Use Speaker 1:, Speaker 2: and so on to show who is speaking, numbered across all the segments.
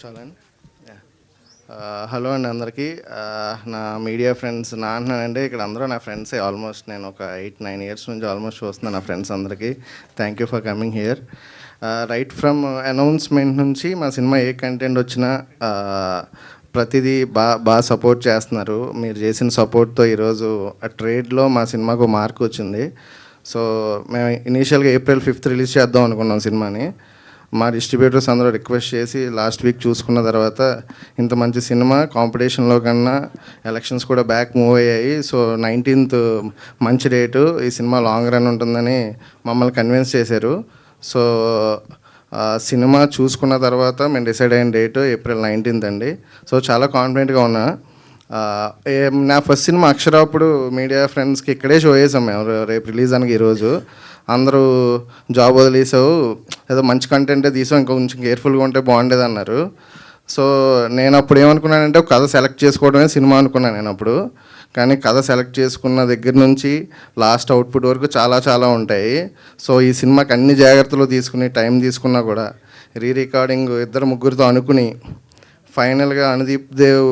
Speaker 1: చాలండి. హలో అండి అందరికీ. నా మీడియా ఫ్రెండ్స్ నా అంటున్నానండి, ఇక్కడ అందరూ నా ఫ్రెండ్సే. ఆల్మోస్ట్ నేను ఒక 8-9 ఇయర్స్ నుంచి ఆల్మోస్ట్ చూస్తున్నాను నా ఫ్రెండ్స్ అందరికీ. Thank you for coming here. Right from announcement నుంచి మా సినిమా ఏ కంటెంట్ వచ్చినా ప్రతిదీ బాగా సపోర్ట్ చేస్తున్నారు. మీరు చేసిన సపోర్ట్తో ఈరోజు ఆ ట్రేడ్లో మా సినిమాకు మార్క్ వచ్చింది. సో మేము ఇనీషియల్గా April 5th రిలీజ్ చేద్దాం అనుకున్నాం సినిమాని. మా డిస్ట్రిబ్యూటర్స్ అందరూ రిక్వెస్ట్ చేసి లాస్ట్ వీక్ చూసుకున్న తర్వాత ఇంత మంచి సినిమా కాంపిటీషన్లో కన్నా ఎలక్షన్స్ కూడా బ్యాక్ మూవ్ అయ్యాయి. సో 19th మంచి డేటు, ఈ సినిమా లాంగ్ రన్ ఉంటుందని మమ్మల్ని కన్విన్స్ చేశారు. సో సినిమా చూసుకున్న తర్వాత మేము డిసైడ్ అయిన డేటు April 19th అండి. సో చాలా కాన్ఫిడెంట్గా ఉన్నా. నా ఫస్ట్ సినిమా అక్షర అప్పుడు మీడియా ఫ్రెండ్స్కి ఇక్కడే షో చేసాం మేము. రేపు రిలీజ్ అనగా ఈరోజు అందరూ జాబ్ వదిలేసావు, ఏదో మంచి కంటెంటే తీసావు, ఇంకా కొంచెం కేర్ఫుల్గా ఉంటే బాగుండేది అన్నారు. సో నేను అప్పుడు ఏమనుకున్నానంటే ఒక కథ సెలెక్ట్ చేసుకోవడమే సినిమా అనుకున్నాను నేను అప్పుడు. కానీ కథ సెలెక్ట్ చేసుకున్న దగ్గర నుంచి లాస్ట్ అవుట్పుట్ వరకు చాలా చాలా ఉంటాయి. సో ఈ సినిమాకి అన్ని జాగ్రత్తలు తీసుకుని టైం తీసుకున్నా కూడా రికార్డింగ్ 2-3తో అనుకుని ఫైనల్గా అనుదీప్ దేవ్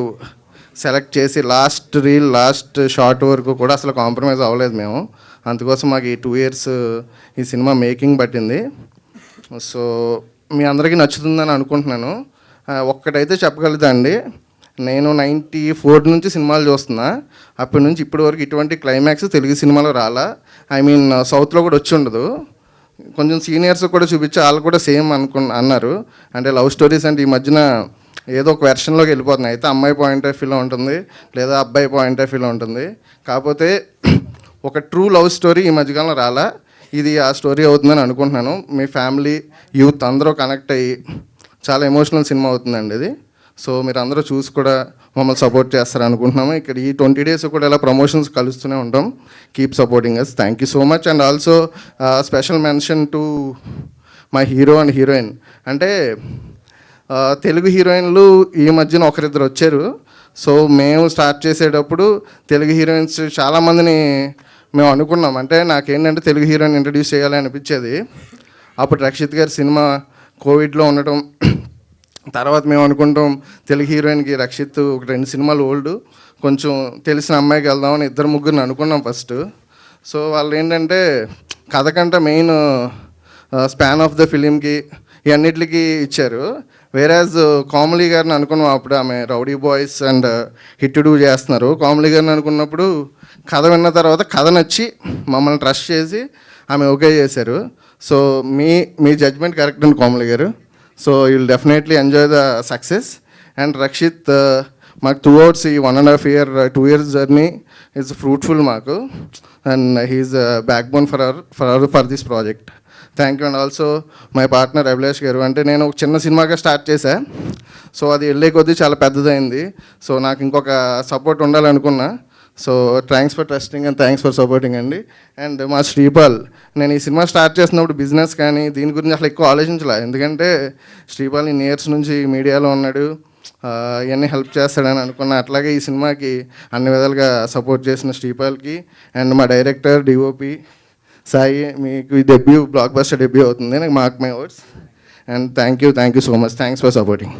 Speaker 1: సెలెక్ట్ చేసి లాస్ట్ షార్ట్ వరకు కూడా అసలు కాంప్రమైజ్ అవ్వలేదు మేము. అందుకోసం మాకు ఈ 2 years ఈ సినిమా మేకింగ్ పట్టింది. సో మీ అందరికీ నచ్చుతుందని అనుకుంటున్నాను. ఒక్కటైతే చెప్పగలుగుతా అండి, నేను 94 నుంచి సినిమాలు చూస్తున్నా. అప్పటి నుంచి ఇప్పటి వరకు ఇటువంటి క్లైమాక్స్ తెలుగు సినిమాలో రాలా. సౌత్లో కూడా వచ్చి ఉండదు. కొంచెం సీనియర్స్ కూడా చూపించి వాళ్ళు కూడా సేమ్ అన్నారు. అంటే లవ్ స్టోరీస్ అంటే ఈ మధ్యన ఏదో ఒక వెర్షన్లోకి వెళ్ళిపోతున్నాయి. అయితే అమ్మాయి పాయింట్ ఆఫ్ వ్యూలో ఉంటుంది, లేదా అబ్బాయి పాయింట్ ఆఫ్ వ్యూలో ఉంటుంది. కాకపోతే ఒక ట్రూ లవ్ స్టోరీ ఈ మధ్యకాలంలో రాలా. ఇది ఆ స్టోరీ అవుతుందని అనుకుంటున్నాను. మీ ఫ్యామిలీ యూత్ అందరూ కనెక్ట్ అయ్యి చాలా ఎమోషనల్ సినిమా అవుతుందండి ఇది. సో మీరు అందరూ చూసి కూడా మమ్మల్ని సపోర్ట్ చేస్తారు అనుకుంటున్నాము. ఇక్కడ ఈ 20 days కూడా ఇలా ప్రమోషన్స్ కలుస్తూనే ఉంటాం. Keep supporting us. Thank you so much. And also special mention to my hero and heroine. అంటే తెలుగు హీరోయిన్లు ఈ మధ్యన ఒకరిద్దరు వచ్చారు. సో మేము స్టార్ట్ చేసేటప్పుడు తెలుగు హీరోయిన్స్ చాలామందిని మేము అనుకున్నాం. అంటే నాకేంటంటే తెలుగు హీరోయిన్ ఇంట్రడ్యూస్ చేయాలని అనిపించేది. అప్పుడు రక్షిత్ గారి సినిమా కోవిడ్లో ఉండటం, తర్వాత మేము అనుకుంటాం తెలుగు హీరోయిన్కి రక్షిత్ ఒక 2 సినిమాలు ఓల్డ్, కొంచెం తెలిసిన అమ్మాయికి వెళ్దామని 2-3 అనుకున్నాం ఫస్ట్. సో వాళ్ళు ఏంటంటే కథ కంటే మెయిన్ స్పాన్ ఆఫ్ ద ఫిలింకి ఇవన్నిటికి ఇచ్చారు. వేరాజ్ కోమలి గారిని అనుకున్నాం అప్పుడు, ఆమె rowdy boys and hit do చేస్తున్నారు. కోమలి గారిని అనుకున్నప్పుడు కథ విన్న తర్వాత కథ నచ్చి మమ్మల్ని ట్రస్ట్ చేసి ఆమె ఓకే చేశారు. సో మీ జడ్జ్మెంట్ కరెక్ట్ అండి కోమలి గారు. So you will definitely enjoy the success. And Rakshit మాకు 2 hours ఈ 1.5 year 2 years journey is fruitful మాకు. And he is backbone for this project. Thank you. And also my partner Abhilash గారు. అంటే నేను ఒక చిన్న సినిమాగా స్టార్ట్ చేశా. సో అది వెళ్ళే కొద్దీ చాలా పెద్దదైంది. సో నాకు ఇంకొక సపోర్ట్ ఉండాలనుకున్నా. So thanks for trusting and thanks for supporting అండి. అండ్ మా శ్రీపాల్, నేను ఈ సినిమా స్టార్ట్ చేసినప్పుడు బిజినెస్ కానీ దీని గురించి అసలు ఎక్కువ ఆలోచించలే. ఎందుకంటే శ్రీపాల్ ఇన్ని ఇయర్స్ నుంచి మీడియాలో ఉన్నాడు, ఇవన్నీ హెల్ప్ చేస్తాడని అనుకున్నా. అట్లాగే ఈ సినిమాకి అన్ని విధాలుగా సపోర్ట్ చేసిన శ్రీపాల్కి అండ్ మా డైరెక్టర్ డిఓపి సాయి, మీకు ఈ బ్లాక్ బస్టర్ డెబ్యూ అవుతుంది. నాకు mark my words. And thank you so much. Thanks for supporting.